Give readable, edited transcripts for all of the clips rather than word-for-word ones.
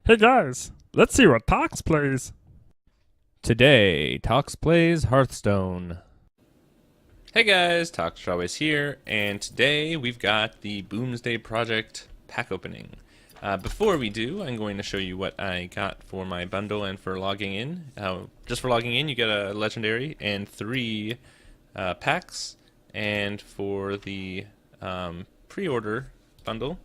Hey guys, let's see what Tox plays. Today, Tox plays Hearthstone. Hey guys, Tox.Plays here, and today we've got the Boomsday Project pack opening. Before we do, I'm going to show you what I got for my bundle and for logging in. Just for logging in, you get a legendary and 3 packs, and for the pre-order bundle,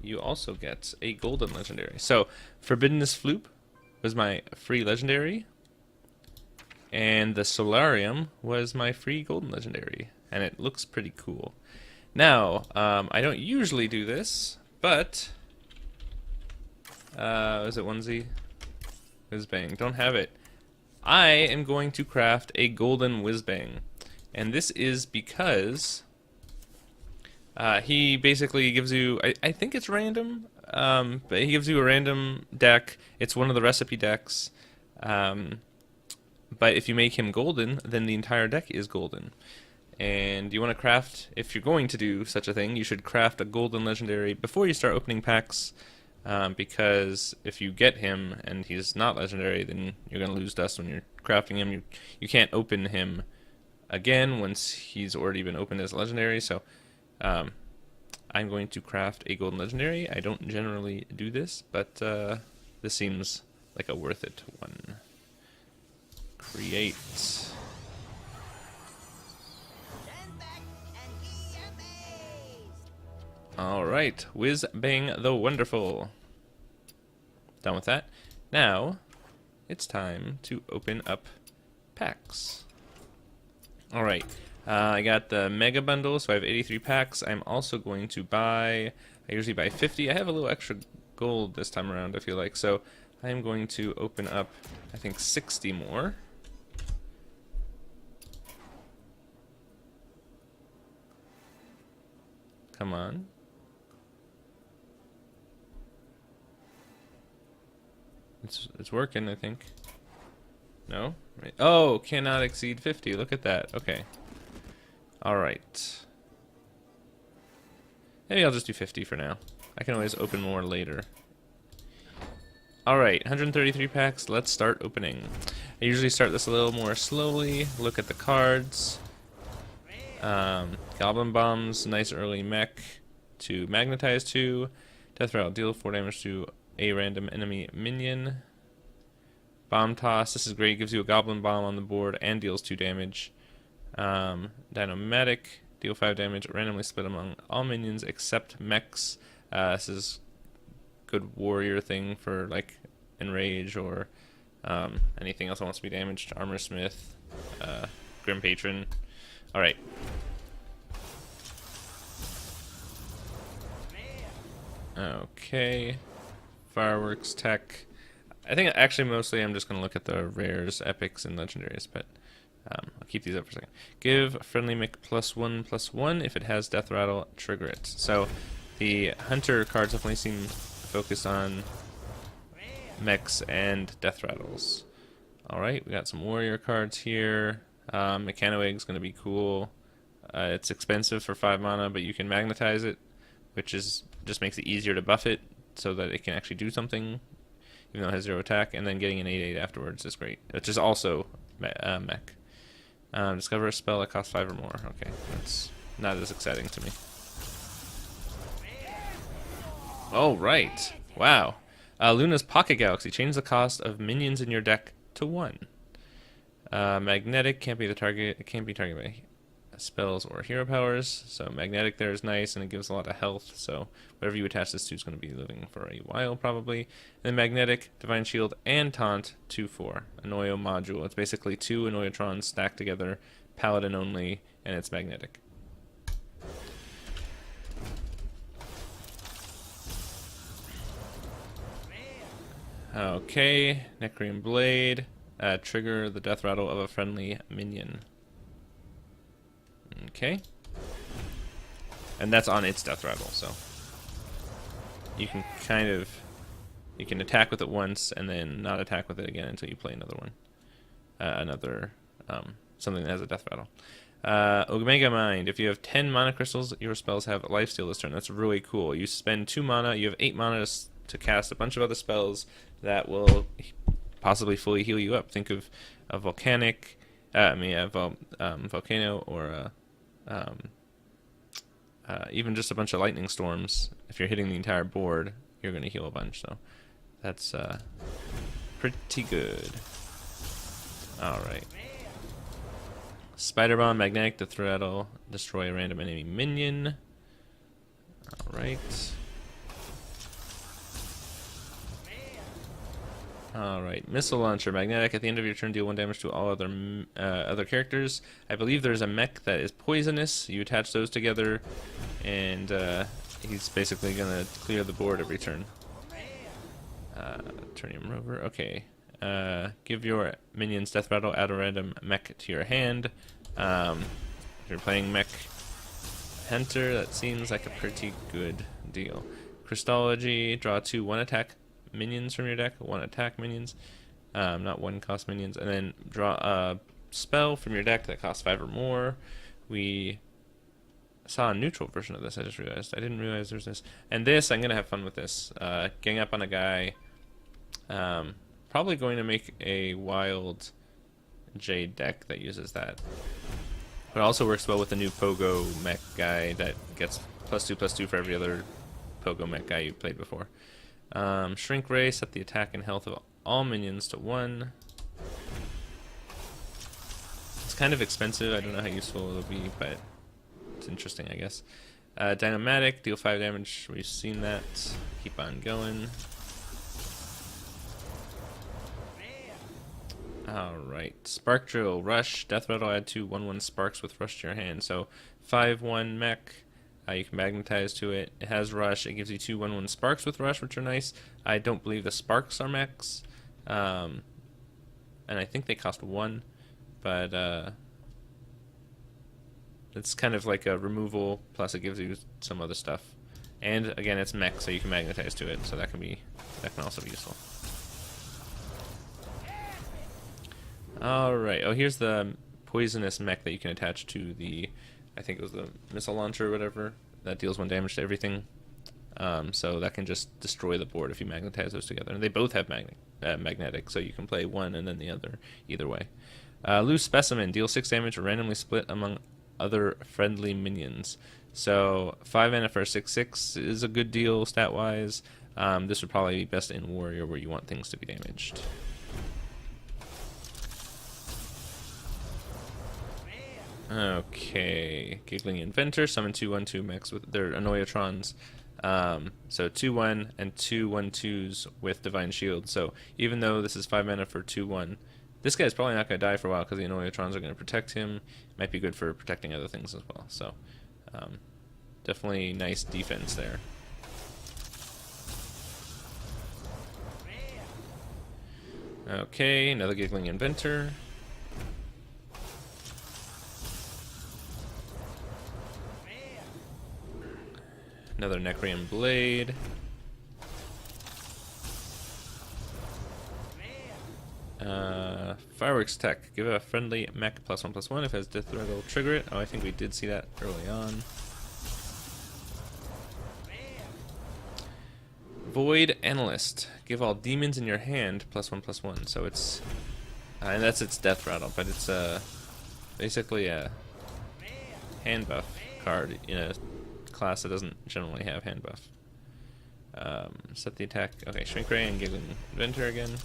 you also get a golden legendary. So, Forbiddenest Floop was my free legendary, and the Solarium was my free golden legendary, and it looks pretty cool. Now, I don't usually do this, but is it onesie? Whizbang, don't have it. I am going to craft a golden Whizbang, and this is because he basically gives you, I think it's random, but he gives you a random deck. It's one of the recipe decks. But if you make him golden, then the entire deck is golden. And you want to craft, if you're going to do such a thing, you should craft a golden legendary before you start opening packs, because if you get him and he's not legendary, then you're going to lose dust when you're crafting him. You can't open him again once he's already been opened as legendary, so I'm going to craft a golden legendary. I don't generally do this, but this seems like a worth it one. Create. Alright, Whiz Bang the Wonderful. Done with that. Now, it's time to open up packs. Alright, I got the Mega Bundle, so I have 83 packs. I'm also going to buy, I usually buy 50. I have a little extra gold this time around, I feel like, so I'm going to open up, I think, 60 more. Come on. It's working, I think. No? Oh, cannot exceed 50. Look at that. Okay. Alright. Maybe I'll just do 50 for now. I can always open more later. Alright, 133 packs. Let's start opening. I usually start this a little more slowly. Look at the cards. Goblin Bombs, nice early mech to magnetize 2. Death Rattle, deal 4 damage to a random enemy minion. Bomb Toss, this is great, gives you a Goblin Bomb on the board and deals 2 damage. Dynomatic, deal 5 damage, randomly split among all minions except mechs. This is good warrior thing for like Enrage or anything else that wants to be damaged. Armor Smith, Grim Patron. Alright. Okay. Fireworks tech. I think actually mostly I'm just going to look at the rares, epics, and legendaries, but I'll keep these up for a second. Give friendly mech +1/+1. If it has death rattle, trigger it. So the hunter cards definitely seem focused on mechs and death rattles. Alright, we got some warrior cards here. Mechanoegg is going to be cool. It's expensive for 5 mana, but you can magnetize it, which is just makes it easier to buff it so that it can actually do something, even though it has 0 attack. And then getting an 8/8 afterwards is great, which is also mech. Discover a spell that costs 5 or more. Okay, that's not as exciting to me. Oh, right. Wow. Luna's Pocket Galaxy. Change the cost of minions in your deck to 1. Magnetic can't be the target. It can't be targeted by spells or hero powers. So magnetic there is nice, and it gives a lot of health. So whatever you attach this to is going to be living for a while probably. And then magnetic, divine shield, and taunt 2/4. Annoyo module. It's basically 2 Annoyotrons stacked together, paladin only, and it's magnetic. Okay, Necrium Blade. Trigger the death rattle of a friendly minion. Okay. And that's on its death rattle, so you can you can attack with it once and then not attack with it again until you play another one. Something that has a death rattle. Omega Mind. If you have 10 mana crystals, your spells have lifesteal this turn. That's really cool. You spend 2 mana, you have 8 mana to cast a bunch of other spells that will possibly fully heal you up. Think of a volcanic, volcano, or even just a bunch of lightning storms. If you're hitting the entire board, you're going to heal a bunch. So that's pretty good. All right. Spider Bomb, Magnetic to throttle, destroy a random enemy minion. Alright. Alright, Missile Launcher, Magnetic. At the end of your turn, deal 1 damage to all other characters. I believe there's a mech that is poisonous. You attach those together, and he's basically going to clear the board every turn. Turnium Rover, okay. Give your minions Death Rattle, add a random mech to your hand. If you're playing Mech Hunter, that seems like a pretty good deal. Crystology, draw 2 1-attack minions from your deck, 1-attack minions, not 1-cost minions, and then draw a spell from your deck that costs 5 or more. We saw a neutral version of this, I just realized. I didn't realize there's this. And this, I'm going to have fun with this. Gang up on a guy. Probably going to make a wild Jade deck that uses that. But it also works well with the new Pogo mech guy that gets +2/+2 for every other Pogo mech guy you played before. Shrink Ray, set the attack and health of all minions to 1. It's kind of expensive. I don't know how useful it'll be, but it's interesting, I guess. Dynamatic, deal 5 damage. We've seen that. Keep on going. Alright, Spark Drill, Rush, Death Rattle, add 2 1/1 sparks with Rush to your hand. So 5/1 mech, you can magnetize to it. It has Rush, it gives you 2 1/1 sparks with Rush, which are nice. I don't believe the sparks are mechs, and I think they cost 1, but it's kind of like a removal, plus it gives you some other stuff. And again, it's mech, so you can magnetize to it, so that can also be useful. Alright, oh, here's the poisonous mech that you can attach to the, I think it was the missile launcher or whatever, that deals 1 damage to everything. So that can just destroy the board if you magnetize those together. And they both have magnetic, so you can play one and then the other, either way. Loose Specimen, deal 6 damage, randomly split among other friendly minions. So 5 mana for a 6/6 is a good deal stat-wise. This would probably be best in Warrior, where you want things to be damaged. Okay, Giggling Inventor, summon 2/1/2 mechs with their Annoyatrons. So 2/1 and 2/1/2s with Divine Shield. So even though this is 5 mana for 2/1, this guy's probably not going to die for a while because the Annoyatrons are going to protect him. Might be good for protecting other things as well. So definitely nice defense there. Okay, another Giggling Inventor. Another Necrium Blade. Fireworks Tech. Give a friendly mech +1/+1. If it has Death Threat, it'll trigger it. Oh, I think we did see that early on. Void Analyst. Give all demons in your hand +1/+1. So it's... and that's its Death Rattle, but it's basically a hand buff card in a class that doesn't generally have hand buff. Set the attack. Okay, Shrink Ray and Giggling Inventor again.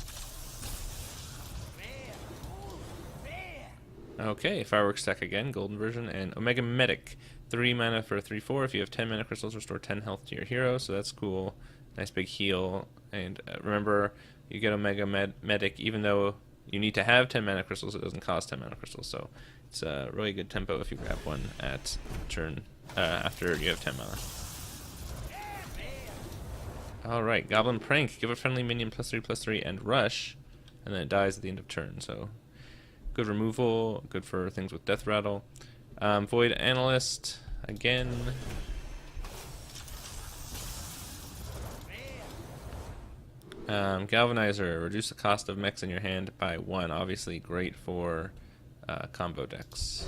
Okay, Fireworks Tech again, golden version, and Omega Medic. 3 mana for a 3/4. If you have 10 mana crystals, restore 10 health to your hero, so that's cool. Nice big heal. And remember, you get Omega Medic, even though you need to have 10 mana crystals, it doesn't cost 10 mana crystals, so it's a really good tempo if you grab one at turn after you have 10 mana. Alright, Goblin Prank. Give a friendly minion +3/+3 and Rush, and then it dies at the end of turn, so good removal, good for things with Death Rattle. Void Analyst, again. Galvanizer, reduce the cost of mechs in your hand by 1. Obviously great for combo decks.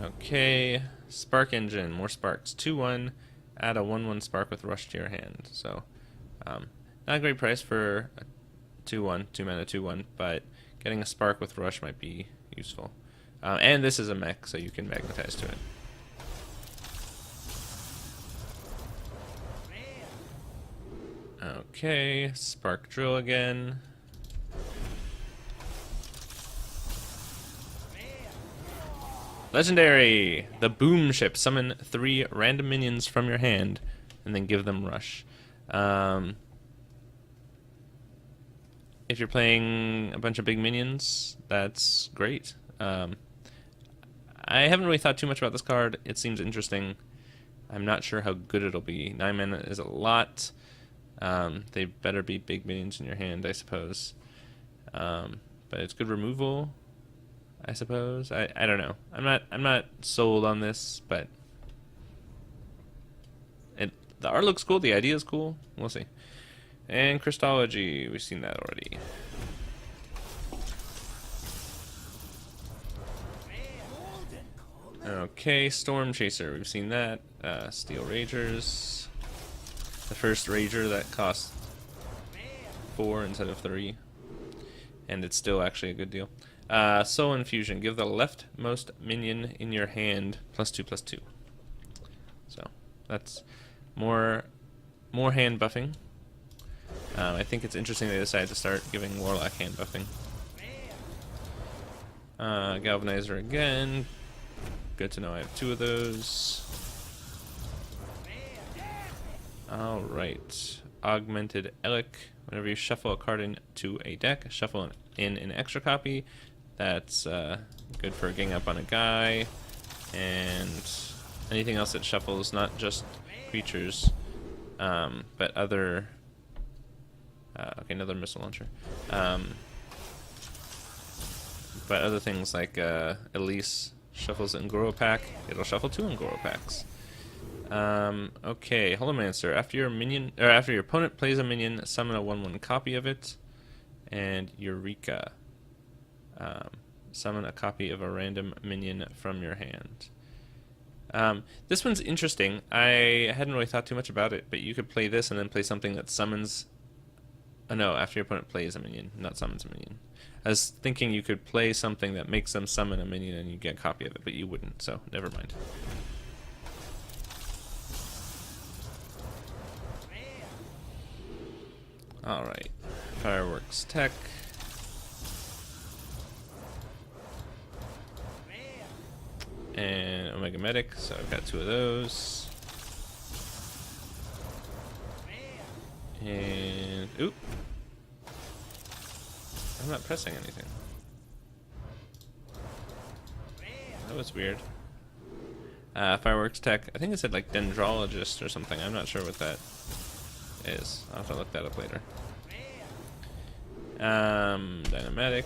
Okay, Spark Engine, more sparks. 2-1, add a 1-1 spark with rush to your hand. So, not a great price for a 2-1, 2-mana 2-1, but getting a spark with rush might be useful. And this is a mech, so you can magnetize to it. Okay, Spark Drill again. Legendary! The Boom Ship. Summon 3 random minions from your hand, and then give them rush. If you're playing a bunch of big minions, that's great. I haven't really thought too much about this card. It seems interesting. I'm not sure how good it'll be. 9 mana is a lot. They better be big minions in your hand, I suppose. But it's good removal, I suppose. I don't know. I'm not sold on this, but the art looks cool. The idea is cool. We'll see. And Crystology, we've seen that already. Okay, Storm Chaser, we've seen that. Steel Ragers. The first Rager that costs 4 instead of 3. And it's still actually a good deal. Soul Infusion, give the leftmost minion in your hand +2/+2. So that's more hand buffing. I think it's interesting they decided to start giving Warlock hand buffing. Galvanizer again. Good to know I have 2 of those. Alright. Augmented Elic. Whenever you shuffle a card into a deck, shuffle in an extra copy. That's good for getting up on a guy. And anything else that shuffles, not just creatures, but other... okay, another missile launcher. But other things like Elise shuffles in Goro pack. It'll shuffle 2 in Goro packs. Okay, Holomancer. After your opponent plays a minion, summon a 1/1 copy of it. And Eureka. Summon a copy of a random minion from your hand. This one's interesting. I hadn't really thought too much about it, but you could play this and then play something that summons... Oh, no, after your opponent plays a minion, not summons a minion. I was thinking you could play something that makes them summon a minion and you get a copy of it, but you wouldn't, so never mind. Alright, Fireworks Tech. And Omega Medic, so I've got 2 of those. And, oop. I'm not pressing anything. That was weird. Fireworks Tech, I think it said like Dendrologist or something. I'm not sure what that is. I'll have to look that up later. Dynamatic.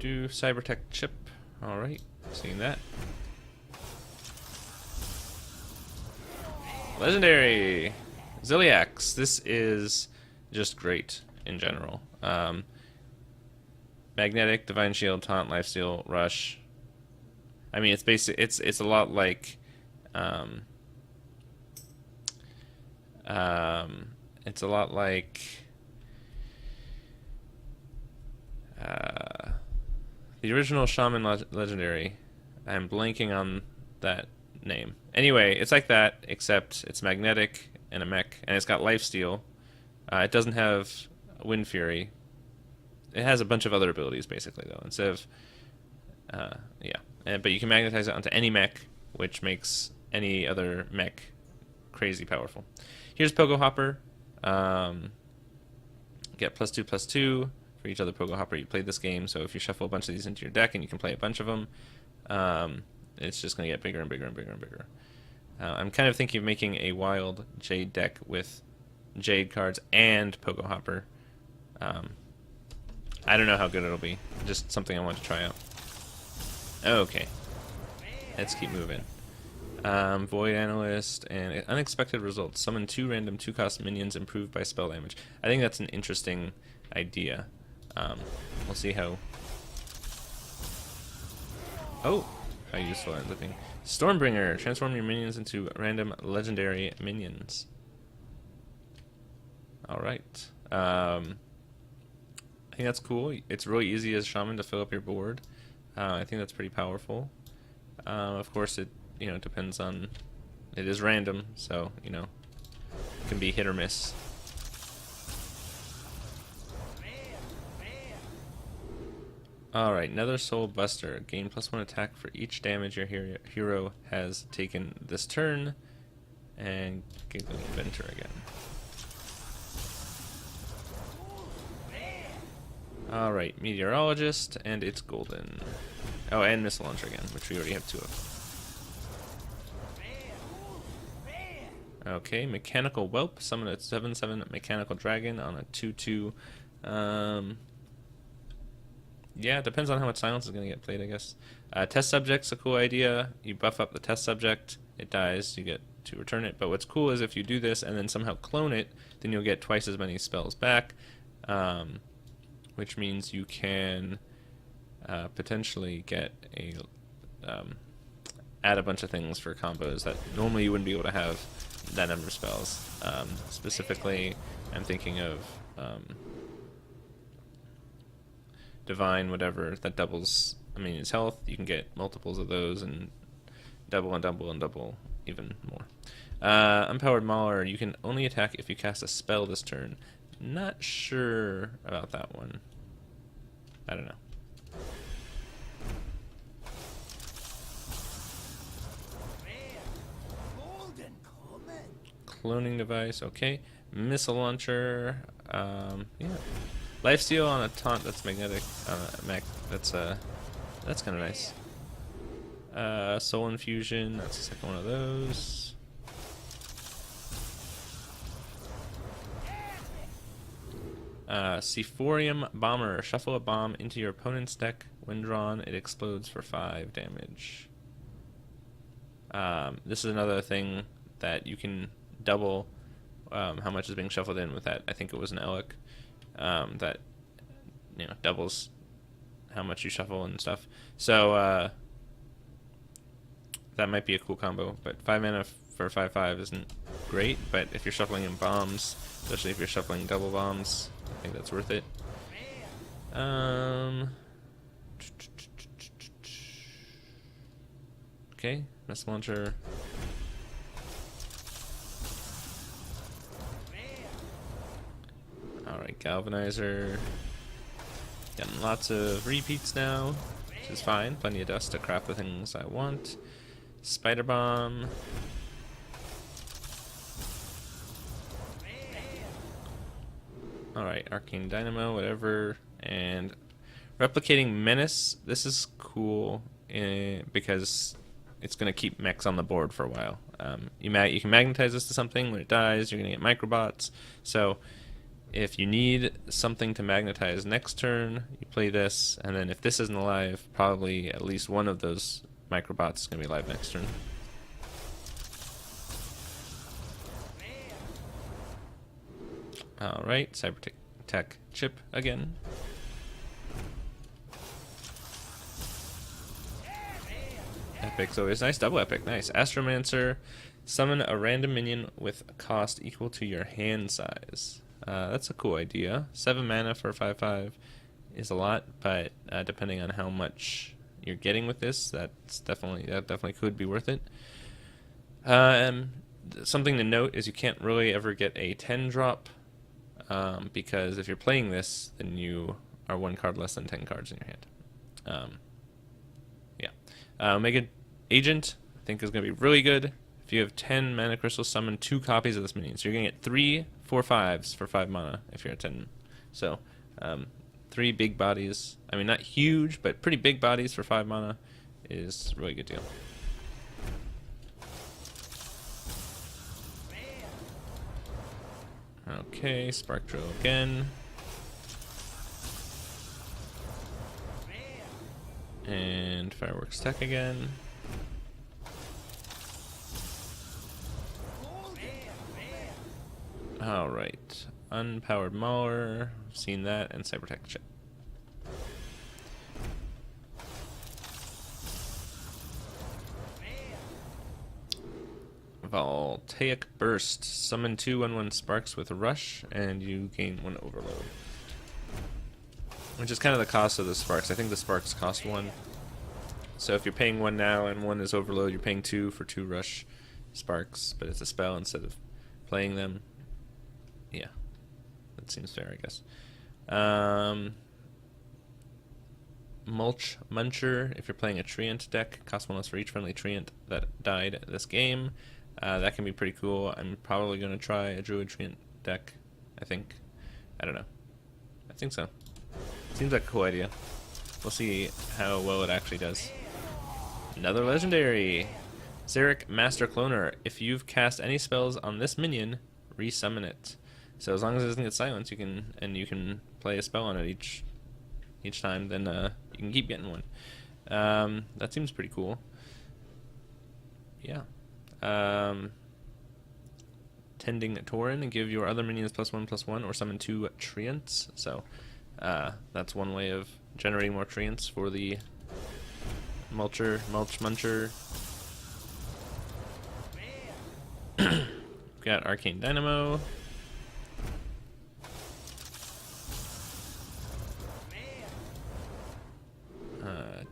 Cybertech Chip. Alright, seeing that. Legendary! Ziliax. This is just great in general. Magnetic, Divine Shield, Taunt, Lifesteal, Rush. I mean, it's basic. It's a lot like it's a lot like the original Shaman Legendary. I'm blanking on that name. Anyway, it's like that, except it's magnetic and a mech, and it's got lifesteal. It doesn't have Wind Fury. It has a bunch of other abilities, basically, though. Instead of, but you can magnetize it onto any mech, which makes any other mech crazy powerful. Here's Pogo Hopper. Get +2/+2 for each other Pogo Hopper you played this game. So if you shuffle a bunch of these into your deck and you can play a bunch of them, it's just going to get bigger and bigger and bigger and bigger. I'm kind of thinking of making a wild Jade deck with Jade cards and Pogo Hopper. I don't know how good it'll be. Just something I want to try out. Okay. Let's keep moving. Void Analyst and Unexpected Results. Summon 2 random 2-cost minions improved by spell damage. I think that's an interesting idea. We'll see how. Oh, how useful it ends up being. Stormbringer, transform your minions into random legendary minions. Alright. I think that's cool. It's really easy as Shaman to fill up your board. I think that's pretty powerful. Of course, it depends on. It is random, so it can be hit or miss. Alright, Nether Soul Buster. Gain +1 attack for each damage your hero has taken this turn. And Giggling Inventor again. Alright, Meteorologist, and it's golden. Oh, and Missile Launcher again, which we already have 2 of. Okay, Mechanical Whelp. Summon a 7/7 Mechanical Dragon on a 2/2. Yeah, it depends on how much silence is going to get played, I guess. Test Subject's a cool idea. You buff up the test subject, it dies, you get to return it. But what's cool is if you do this and then somehow clone it, then you'll get twice as many spells back, which means you can potentially get add a bunch of things for combos that normally you wouldn't be able to have that number of spells. Specifically, I'm thinking of Divine, whatever, that doubles a minion's health. You can get multiples of those and double and double and double even more. Unpowered Mauler, you can only attack if you cast a spell this turn. Not sure about that one. I don't know. Cloning device, okay. Missile launcher, yeah. Lifesteal on a taunt that's magnetic. That's kind of nice. Soul infusion, that's the second one of those. Sephorium Bomber, shuffle a bomb into your opponent's deck. When drawn, it explodes for 5 damage. This is another thing that you can double how much is being shuffled in with that. I think it was an Elec. That doubles how much you shuffle and stuff. So that might be a cool combo. But 5 mana for 5/5 isn't great. But if you're shuffling in bombs, especially if you're shuffling double bombs, I think that's worth it. Okay, Missile Launcher. Alright, Galvanizer. Getting lots of repeats now, which is fine. Plenty of dust to craft the things I want. Spider Bomb. Alright, Arcane Dynamo, whatever. And Replicating Menace. This is cool because it's going to keep mechs on the board for a while. You can magnetize this to something. When it dies, you're going to get microbots. So if you need something to magnetize next turn, you play this, and then if this isn't alive, probably at least one of those microbots is going to be alive next turn. Alright, Cyber Tech Chip again. Epic's always nice. Double epic, nice. Astromancer, summon a random minion with a cost equal to your hand size. That's a cool idea. 7 mana for 5/5 is a lot, but depending on how much you're getting with this, that definitely could be worth it. Something to note is you can't really ever get a 10 drop because if you're playing this, then you are 1 card less than 10 cards in your hand. Omega Agent, I think is going to be really good. If you have 10 mana crystals, summon 2 copies of this minion. So you're going to get 3 4/5s for 5 mana if you're at 10. So 3 big bodies. I mean, not huge, but pretty big bodies for 5 mana is a really good deal. Okay, Spark Drill again. And Fireworks Tech again. Alright. Unpowered Mauler, seen that, and Cybertech Chip. Voltaic Burst. Summon 2 1/1 Sparks with Rush, and you gain 1 Overload. Which is kind of the cost of the Sparks. I think the Sparks cost 1. So if you're paying 1 now and 1 is Overload, you're paying 2 for 2 Rush Sparks, but it's a spell instead of playing them. Yeah, that seems fair, I guess. Mulch Muncher. If you're playing a Treant deck, costs 1 less for each friendly Treant that died this game. That can be pretty cool. I'm probably going to try a Druid Treant deck, I think. I don't know. I think so. Seems like a cool idea. We'll see how well it actually does. Another legendary. Xeric Master Cloner. If you've cast any spells on this minion, resummon it. So as long as it doesn't get silenced, you can play a spell on it each time, then you can keep getting one. That seems pretty cool. Yeah. Tending Tauren, and give your other minions +1/+1, or summon 2 Treants. So that's one way of generating more Treants for the Mulch Muncher. Got Arcane Dynamo.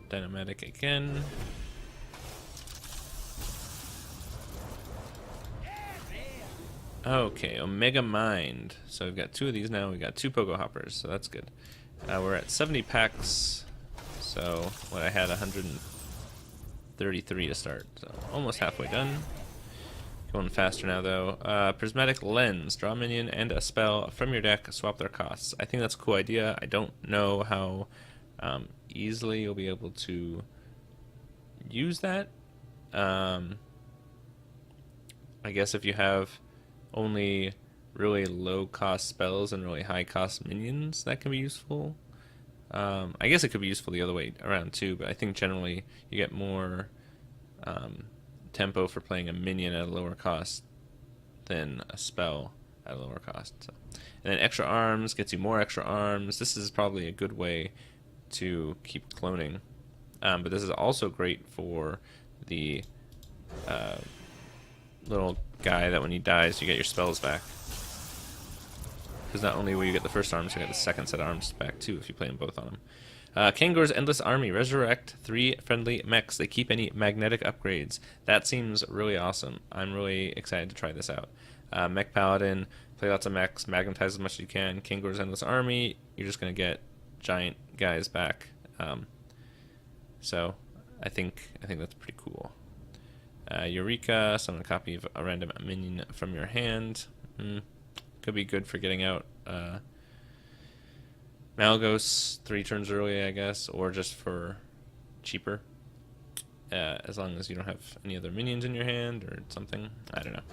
Dynamatic again. Okay, Omega Mind. So we've got 2 of these now. We've got 2 Pogo Hoppers, so that's good. We're at 70 packs. So what I had 133 to start. So almost halfway done. Going faster now though. Prismatic Lens. Draw a minion and a spell from your deck. Swap their costs. I think that's a cool idea. I don't know how easily you'll be able to use that. I guess if you have only really low cost spells and really high cost minions, that can be useful. I guess it could be useful the other way around too, but I think generally you get more tempo for playing a minion at a lower cost than a spell at a lower cost. So. And then extra arms gets you more extra arms. This is probably a good way to keep cloning. But this is also great for the little guy that when he dies you get your spells back. Because not only will you get the first arms, you get the second set of arms back too if you play them both on him. Kangor's Endless Army. Resurrect 3 friendly mechs. They keep any magnetic upgrades. That seems really awesome. I'm really excited to try this out. Mech Paladin. Play lots of mechs. Magnetize as much as you can. Kangor's Endless Army. You're just going to get giant guys back. So I think that's pretty cool. Eureka. Summon a copy of a random minion from your hand. Could be good for getting out Malgos 3 turns early, I guess, or just for cheaper. As long as you don't have any other minions in your hand or something. I don't know.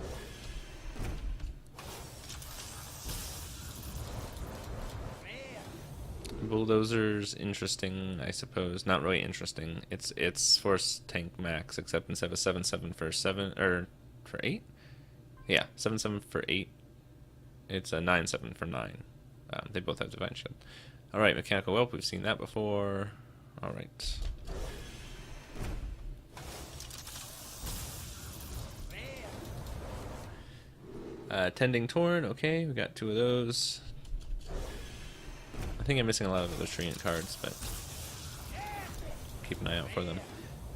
Bulldozer's interesting, I suppose. Not really interesting. It's Force Tank Max, except instead of a 7/7 for 7 or for 8? Yeah, 7/7 for 8. It's a 9/7 for 9. They both have Divine Shield. Alright, Mechanical Whelp, we've seen that before. Alright. Tending Torn, okay, we got 2 of those. I think I'm missing a lot of those Treant cards, but keep an eye out for them.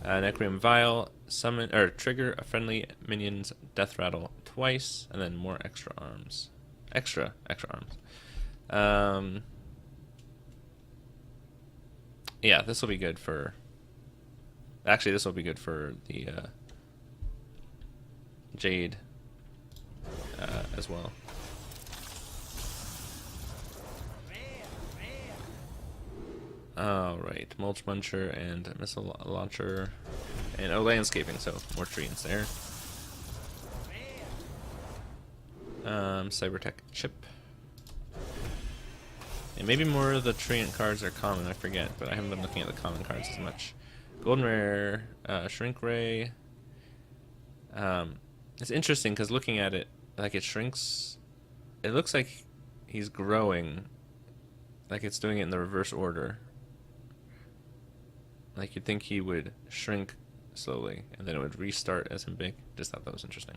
Necreum Vial, summon or trigger a friendly minion's Death Rattle twice, and then more extra arms. Extra arms. Yeah, this will be good for. Actually, this will be good for the Jade as well. Alright, Mulch Muncher and Missile Launcher. And Landscaping, so more Treants there. Cybertech Chip. And maybe more of the Treant cards are common, I forget, but I haven't been looking at the common cards as much. Golden Rare, Shrink Ray. It's interesting because looking at it, like it shrinks. It looks like he's growing. Like it's doing it in the reverse order. Like you'd think he would shrink slowly and then it would restart as him big. Just thought that was interesting.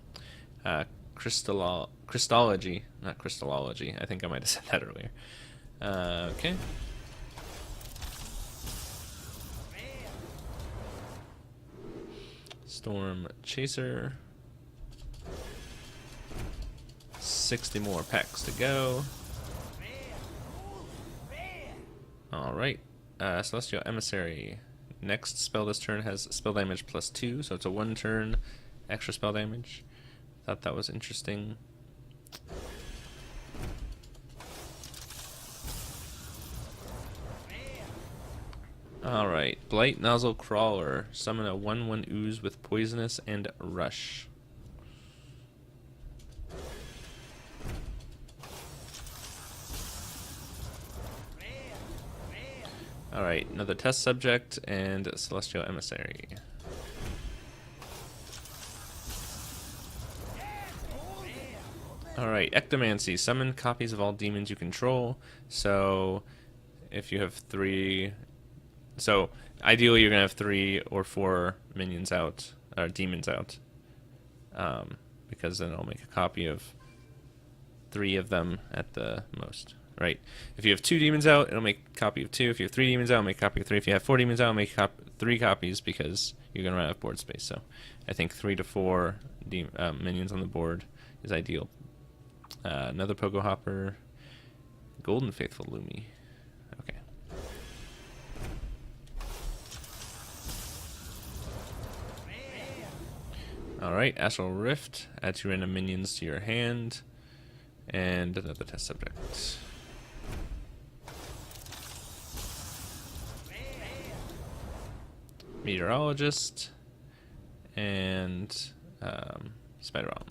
Crystallology, not crystallology. I think I might have said that earlier. Okay. Storm Chaser. 60 more packs to go. Alright. Celestial Emissary. Next spell this turn has spell damage +2, so it's a 1-turn extra spell damage. Thought that was interesting. Alright, Blight Nozzle Crawler. Summon a 1/1 ooze with Poisonous and Rush. Alright, another test subject and Celestial Emissary. Alright, Ectomancy. Summon copies of all demons you control. So, if you have 3... So, ideally you're going to have 3 or 4 minions out, or demons out. Because then it'll make a copy of 3 of them at the most. Right. If you have 2 demons out, it'll make a copy of 2. If you have 3 demons out, it'll make a copy of 3. If you have 4 demons out, it'll make 3 copies because you're going to run out of board space. So I think 3 to 4 minions on the board is ideal. Another Pogo Hopper. Golden Faithful Lumi. Okay. Alright, Astral Rift. Add 2 random minions to your hand. And another test subject. Meteorologist. And Spider Bomb.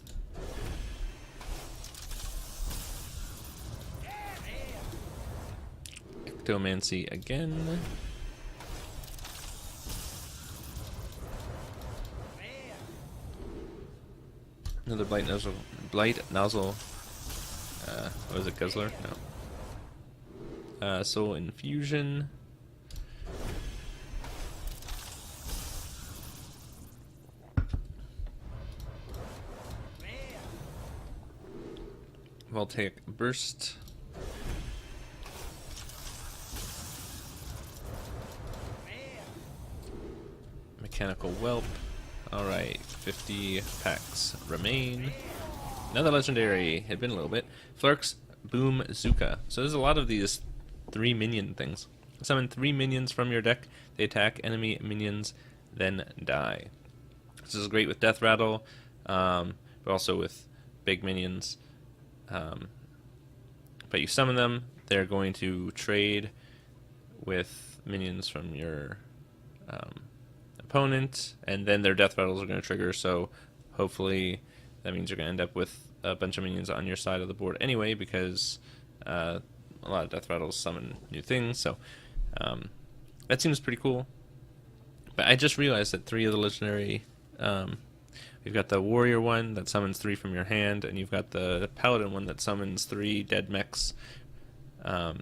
Ectomancy again. Another Blight Nozzle. What was it, Guzzler? No. Soul Infusion. Voltaic Burst. Mechanical Whelp. Alright, 50 packs remain. Another legendary. Had been a little bit. Flurk's Boomzooka. So there's a lot of these 3 minion things. Summon 3 minions from your deck. They attack enemy minions, then die. This is great with Death Rattle, but also with big minions. But you summon them, they're going to trade with minions from your opponent, and then their Death Rattles are going to trigger, so hopefully that means you're going to end up with a bunch of minions on your side of the board anyway, because a lot of Death Rattles summon new things, so that seems pretty cool. But I just realized that 3 of the legendary... You've got the warrior one that summons 3 from your hand, and you've got the paladin one that summons 3 dead mechs. I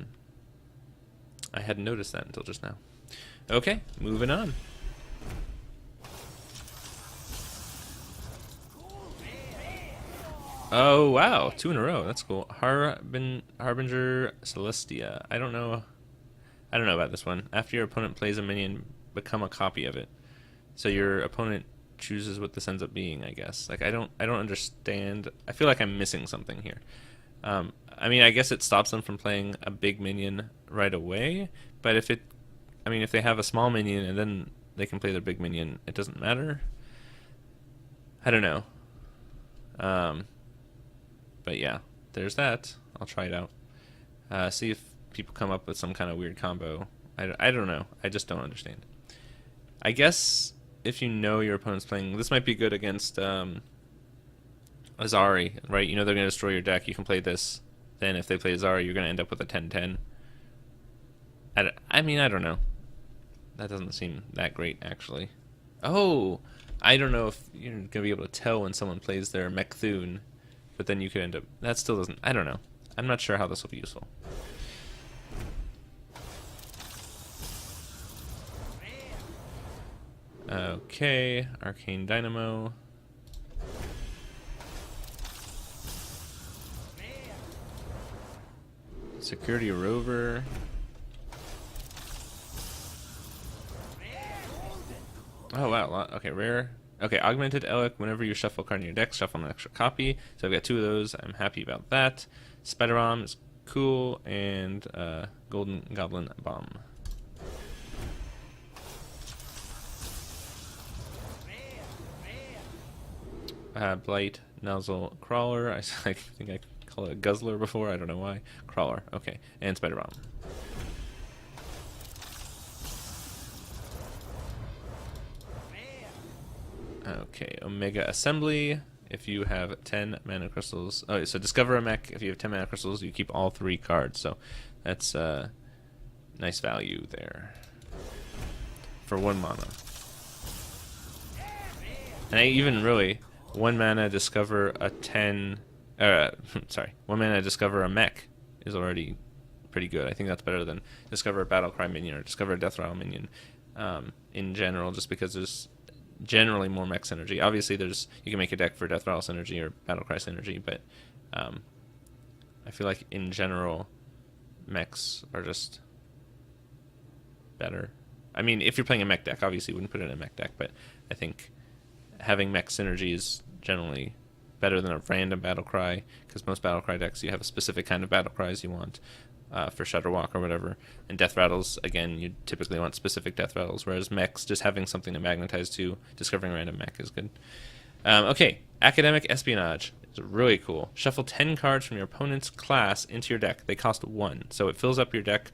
hadn't noticed that until just now. Okay, moving on. Oh wow, 2 in a row. That's cool. Harbinger Celestia. I don't know about this one. After your opponent plays a minion, become a copy of it. So your opponent chooses what this ends up being, I guess. Like I don't understand. I feel like I'm missing something here. I mean, I guess it stops them from playing a big minion right away, but if they have a small minion and then they can play their big minion, it doesn't matter. I don't know. But yeah, there's that. I'll try it out. See if people come up with some kind of weird combo. I don't know. I just don't understand. I guess if you know your opponent's playing, this might be good against Azari, right? You know they're going to destroy your deck. You can play this. Then if they play Azari, you're going to end up with a 10-10. I mean, I don't know. That doesn't seem that great, actually. Oh, I don't know if you're going to be able to tell when someone plays their Mechthune, but then you could end up... That still doesn't... I don't know. I'm not sure how this will be useful. Okay, Arcane Dynamo. Security Rover. Oh wow, okay, rare. Okay, Augmented Elec. Whenever you shuffle a card in your deck, shuffle an extra copy. So I've got 2 of those. I'm happy about that. Spider Bomb is cool, and Golden Goblin Bomb. Blight, Nozzle, Crawler. I think I called it a Guzzler before. I don't know why. Crawler. Okay, and Spider Bomb. Okay, Omega Assembly. If you have 10 mana crystals, oh, so discover a mech. If you have 10 mana crystals, you keep all 3 cards. So that's nice value there for 1 mana. And I even really 1 mana discover a 10. Sorry, 1 mana discover a mech is already pretty good. I think that's better than discover a Battlecry minion or discover a Death Rattle minion in general, just because there's generally more mech synergy. Obviously, you can make a deck for Death Rattle synergy or Battlecry synergy, but I feel like in general, mechs are just better. I mean, if you're playing a mech deck, obviously you wouldn't put it in a mech deck, but I think having mech synergy is generally better than a random Battlecry, because most Battlecry decks you have a specific kind of Battlecries you want for Shudderwalk or whatever, and Death Rattles, again, you typically want specific Death Rattles, whereas mechs, just having something to magnetize to, discovering a random mech is good. Okay, Academic Espionage is really cool. Shuffle 10 cards from your opponent's class into your deck. They cost 1, so it fills up your deck,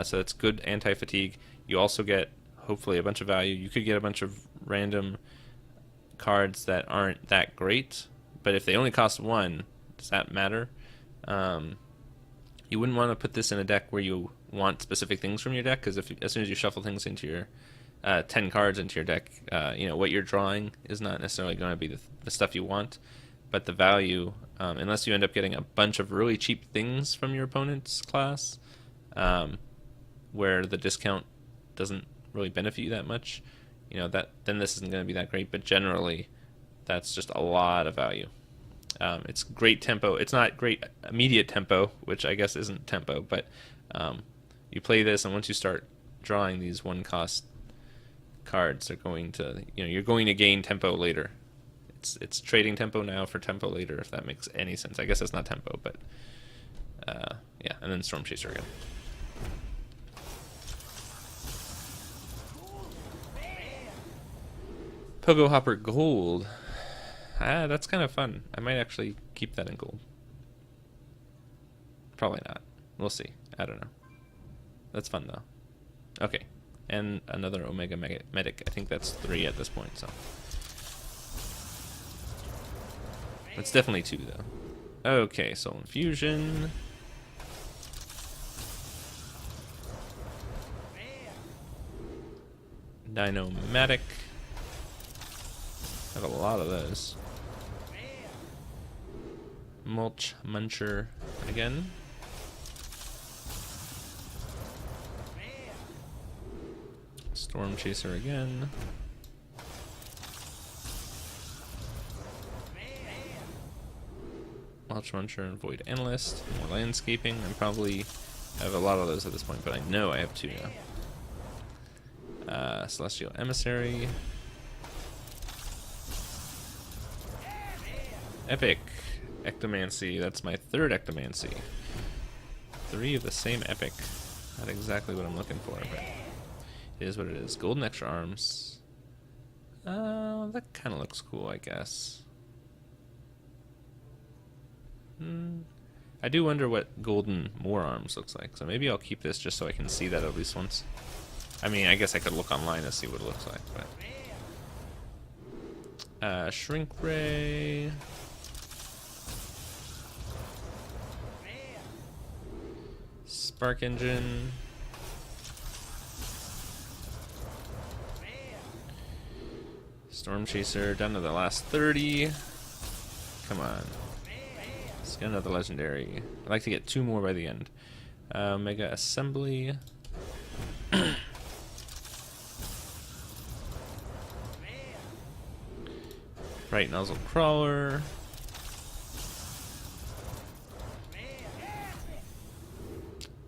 so it's good anti-fatigue. You also get, hopefully, a bunch of value. You could get a bunch of random cards that aren't that great, but if they only cost 1, does that matter? You wouldn't want to put this in a deck where you want specific things from your deck, because as soon as you shuffle things into your 10 cards into your deck, what you're drawing is not necessarily going to be the stuff you want, but the value, unless you end up getting a bunch of really cheap things from your opponent's class, where the discount doesn't really benefit you that much, then this isn't going to be that great. But generally, that's just a lot of value. It's great tempo. It's not great immediate tempo, which I guess isn't tempo, but you play this, and once you start drawing these 1-cost cards, they're going to, you're going to gain tempo later. It's trading tempo now for tempo later, if that makes any sense. I guess it's not tempo, but yeah. And then Storm Chaser again. Pogo Hopper Gold. That's kind of fun. I might actually keep that in gold. Probably not. We'll see. I don't know. That's fun, though. Okay. And another Omega Medic. I think that's 3 at this point, so. It's definitely 2, though. Okay, Soul Infusion. Dino-Matic. I have a lot of those. Mulch Muncher again. Storm Chaser again. Mulch Muncher and Void Analyst. More landscaping. I probably have a lot of those at this point, but I know I have 2 now. Celestial Emissary. Epic Ectomancy. That's my 3rd Ectomancy. 3 of the same epic. Not exactly what I'm looking for, but it is what it is. Golden Extra Arms. That kind of looks cool, I guess. I do wonder what Golden More Arms looks like, so maybe I'll keep this just so I can see that at least once. I mean, I guess I could look online and see what it looks like, but... Shrink Ray... Spark Engine. Storm Chaser down to the last 30. Come on. Let's get another legendary. I'd like to get 2 more by the end. Mega Assembly. Bright Nozzle Crawler.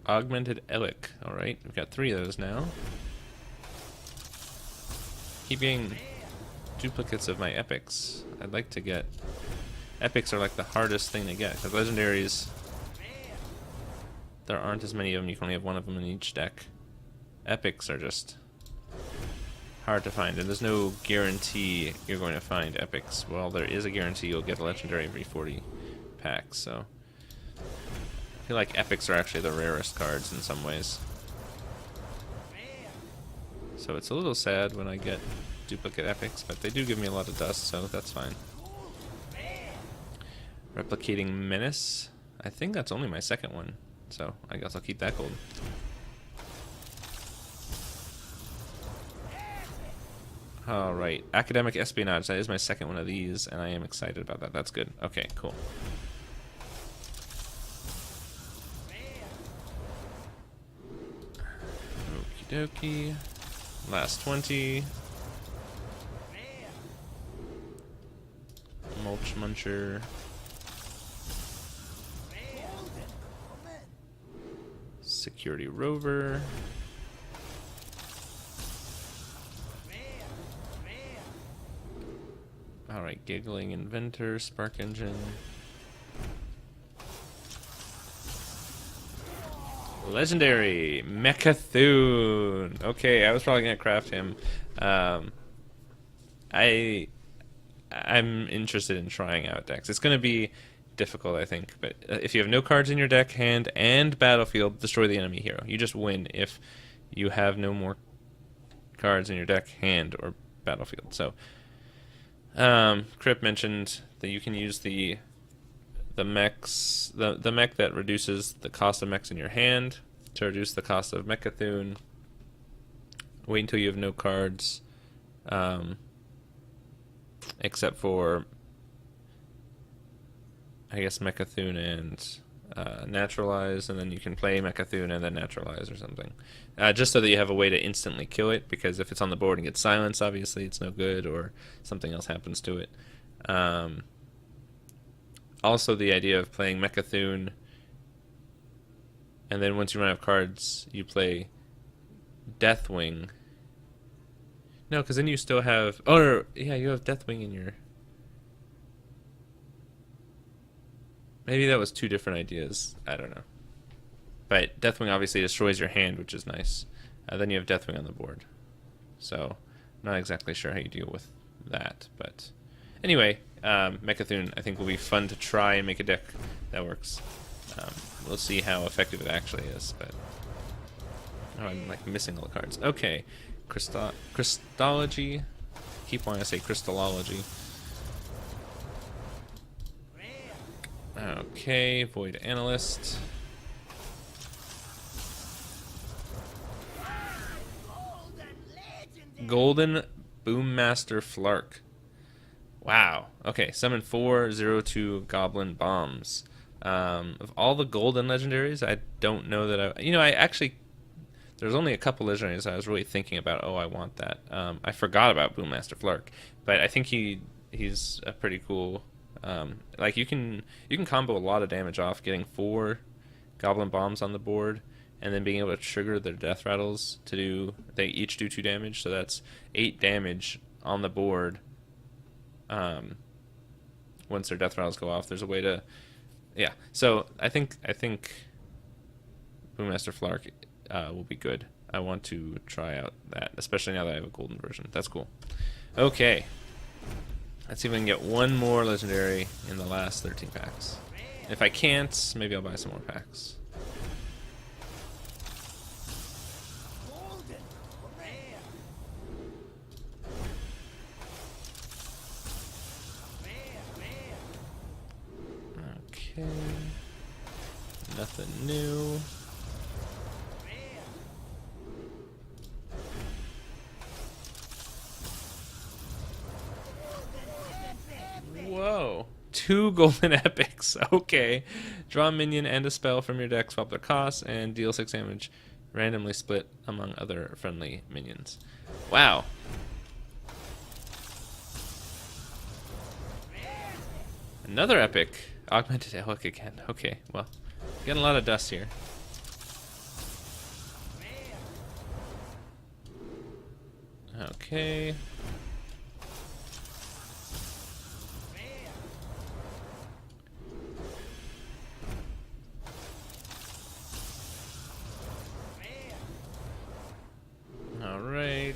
Augmented Elic. Alright, we've got 3 of those now. Keep getting duplicates of my epics. I'd like to get... Epics are like the hardest thing to get, because legendaries, there aren't as many of them. You can only have 1 of them in each deck. Epics are just hard to find, and there's no guarantee you're going to find epics. Well, there is a guarantee you'll get a legendary every 40 packs, so I feel like epics are actually the rarest cards in some ways. So it's a little sad when I get duplicate epics, but they do give me a lot of dust, so that's fine. Replicating Menace. I think that's only my 2nd one, so I guess I'll keep that gold. Alright, Academic Espionage. That is my 2nd one of these, and I am excited about that. That's good. Okay, cool. Okie dokie. Last 20. Mulch Muncher. Security Rover. Alright, Giggling Inventor, Spark Engine. Legendary Mecha'thun. Okay, I was probably gonna craft him. I'm interested in trying out decks. It's gonna be difficult, I think, but if you have no cards in your deck, hand, and battlefield, destroy the enemy hero. You just win if you have no more cards in your deck, hand, or battlefield. So, Crip mentioned that you can use the mechs, the mech that reduces the cost of mechs in your hand to reduce the cost of Mecha'thun. Wait until you have no cards, except for, I guess, Mecha'thun and Naturalize, and then you can play Mecha'thun and then Naturalize or something. Just so that you have a way to instantly kill it, because if it's on the board and gets silenced, obviously it's no good, or something else happens to it. Also, the idea of playing Mecha'thun, and then once you run out of cards, you play Deathwing. No, because then you still have... Oh, no, yeah, you have Deathwing in your... Maybe that was 2 different ideas. I don't know. But Deathwing obviously destroys your hand, which is nice. Then you have Deathwing on the board. So, not exactly sure how you deal with that. But anyway, Mecha'thun I think will be fun to try and make a deck that works. We'll see how effective it actually is. But oh, I'm like missing all the cards. Okay, Crystology. Keep wanting to say Crystallology. Okay, Void Analyst. Golden Boommaster Flark. Wow. Okay, summon 4/02 Goblin Bombs. Of all the golden legendaries, I don't know that I... You know, I actually... There's only a couple legendaries I was really thinking about. Oh, I want that. I forgot about Boommaster Flark, but I think he's a pretty cool... like you can combo a lot of damage off getting 4 Goblin Bombs on the board, and then being able to trigger their death rattles to do... They each do 2 damage, so that's 8 damage on the board. Once their death rattles go off, there's a way to... Yeah, so I think Boommaster Flark will be good. I want to try out that, especially now that I have a golden version. That's cool. Okay. Let's see if I can get one more legendary in the last 13 packs. If I can't, maybe I'll buy some more packs. Okay. Nothing new. Whoa. 2 golden epics. Okay. Draw a minion and a spell from your deck, swap their costs, and deal 6 damage, randomly split among other friendly minions. Wow. Another epic. Augmented Elik again. Okay, well, getting a lot of dust here. Okay. All right.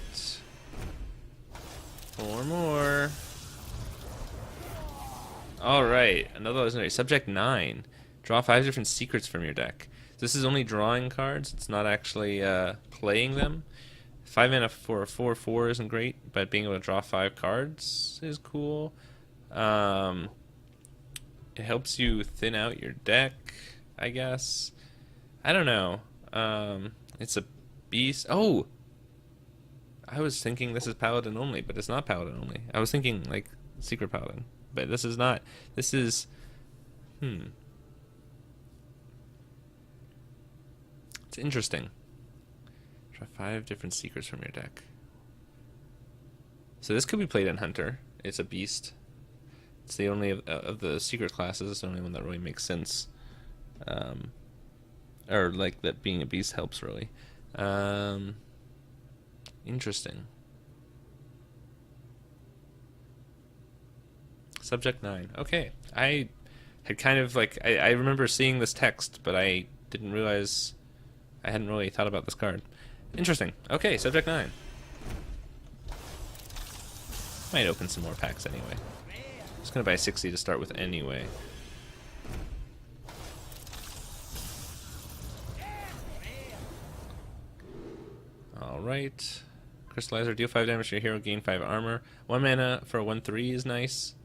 4 more. All right, another legendary. Subject 9. Draw 5 different secrets from your deck. This is only drawing cards. It's not actually playing them. 5 mana for a 4/4 isn't great, but being able to draw 5 cards is cool. It helps you thin out your deck, I guess. I don't know. It's a beast. Oh! I was thinking this is Paladin only, but it's not Paladin only. I was thinking, like, Secret Paladin. But this is not. This is... It's interesting. Draw 5 different secrets from your deck. So this could be played in Hunter. It's a beast. It's the only of the secret classes. It's the only one that really makes sense. Or like that being a beast helps really. Interesting. Subject 9. Okay. I had kind of like I remember seeing this text, but I didn't realize I hadn't really thought about this card. Interesting. Okay, Subject 9. Might open some more packs anyway. Just gonna buy 60 to start with anyway. Alright. Crystallizer, deal 5 damage to your hero, gain 5 armor. 1 mana for a 1/3 is nice.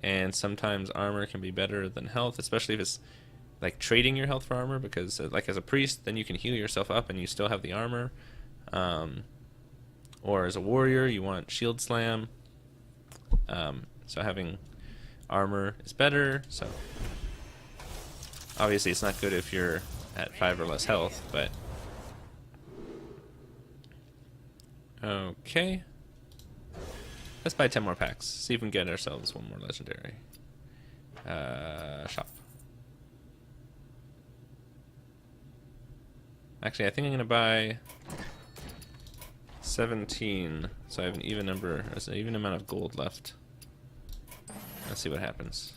And sometimes armor can be better than health, especially if it's like trading your health for armor, because like as a priest, then you can heal yourself up and you still have the armor. Or as a warrior, you want shield slam. So having armor is better. So obviously it's not good if you're at 5 or less health, but okay. Let's buy 10 more packs. See if we can get ourselves 1 more legendary. Shop. Actually, I think I'm gonna buy 17, so I have an even number, there's an even amount of gold left. Let's see what happens.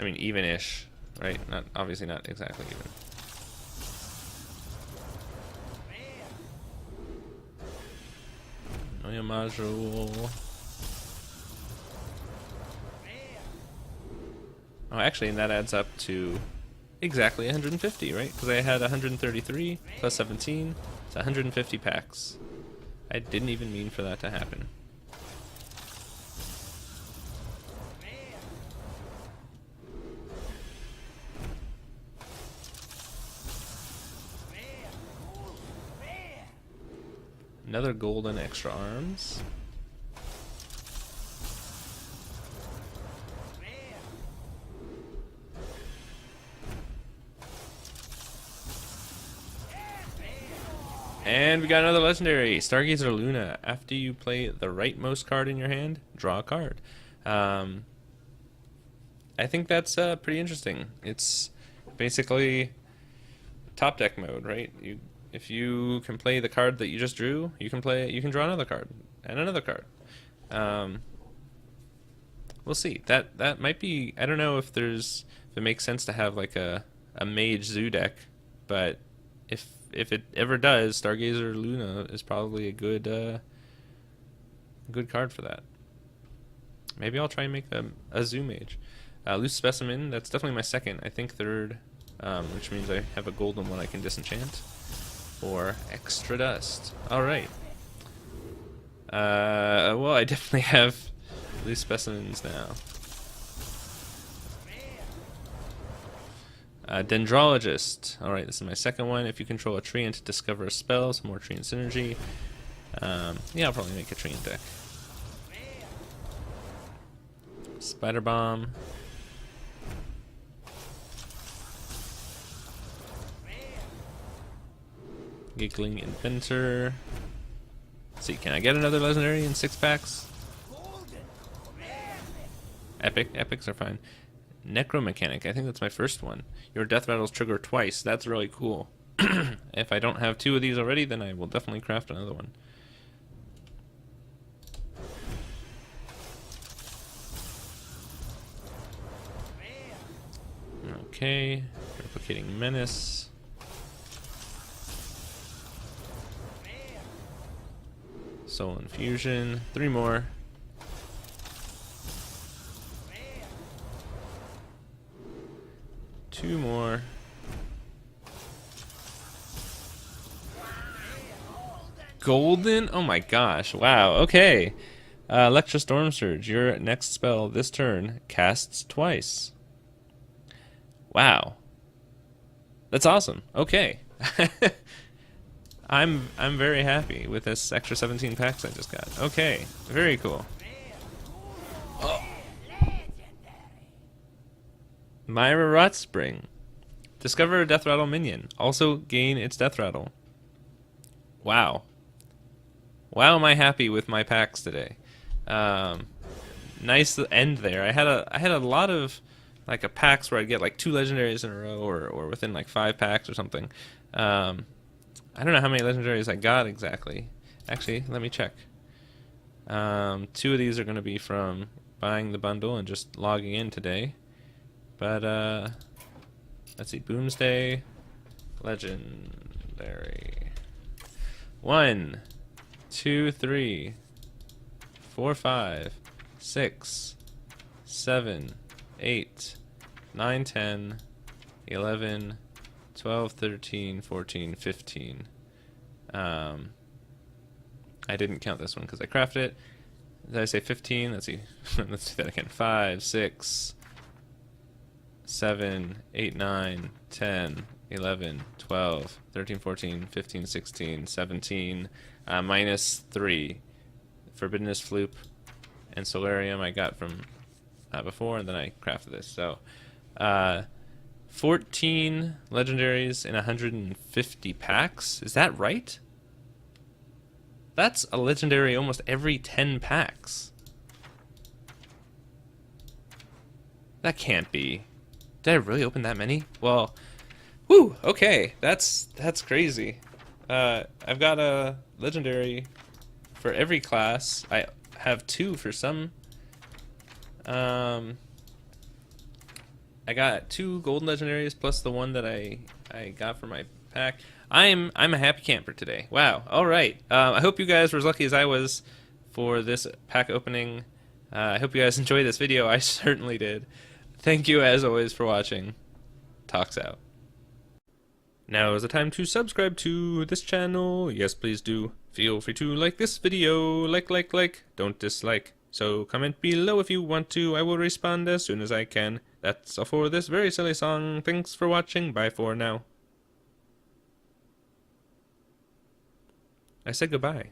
I mean, even-ish, right? Not obviously not exactly even. Noya module. Oh, actually, and that adds up to exactly 150, right? Because I had 133 plus 17, it's 150 packs. I didn't even mean for that to happen. Another golden extra arms. And we got another legendary, Stargazer Luna. After you play the rightmost card in your hand, draw a card. I think that's pretty interesting. It's basically top deck mode, right? If you can play the card that you just drew, you can draw another card and another card. We'll see. That might be. I don't know if it makes sense to have like a mage zoo deck, but if it ever does, Stargazer Luna is probably a good card for that. Maybe I'll try and make a zoo mage. Loose Specimen, that's definitely my second. I think third, which means I have a golden one I can disenchant. Or extra dust. Alright. Well, I definitely have loose specimens now. Dendrologist. Alright, this is my second one. If you control a tree and to discover a spell, some more tree and synergy. Yeah, I'll probably make a tree and deck. Spider Bomb. Giggling Inventor. Let's see, can I get another legendary in 6 packs? Epic. Epics are fine. Necromechanic. I think that's my first one. Your death rattles trigger twice. That's really cool. If I don't have 2 of these already, then I will definitely craft another one. Okay. Replicating Menace. Soul Infusion. 3 more. Two more. Golden? Oh my gosh. Wow. Okay. Electra Storm Surge. Your next spell this turn casts twice. Wow. That's awesome. Okay. I'm very happy with this extra 17 packs I just got. Okay. Very cool. Oh. Myra Rotspring. Discover a Death Rattle minion. Also gain its Death Rattle. Wow. Wow, am I happy with my packs today. Nice end there. I had a lot of like a packs where I'd get like 2 legendaries in a row or within like 5 packs or something. I don't know how many legendaries I got exactly. Actually, let me check. 2 of these are going to be from buying the bundle and just logging in today. But, let's see, Boomsday, Legendary. 1, 2, 3, 4, 5, 6, 7, 8, 9, 10, 11, 12, 13, 14, 15. I didn't count this one because I crafted it. Did I say 15? Let's see. Let's do that again. 5, 6, 7, 8, 9, 10, 11, 12, 13, 14, 15, 16, 17, minus 3. Forbiddenness, Floop, and Solarium I got from before, and then I crafted this. So, 14 legendaries in 150 packs? Is that right? That's a legendary almost every 10 packs. That can't be. Did I really open that many? Well, whew, okay, that's crazy. I've got a legendary for every class. I have 2 for some. I got 2 golden legendaries plus the one that I got for my pack. I'm a happy camper today. Wow. All right. I hope you guys were as lucky as I was for this pack opening. I hope you guys enjoyed this video. I certainly did. Thank you as always for watching. Tox out. Now is the time to subscribe to this channel. Yes, please do. Feel free to like this video. Like. Don't dislike. So comment below if you want to. I will respond as soon as I can. That's all for this very silly song. Thanks for watching. Bye for now. I said goodbye.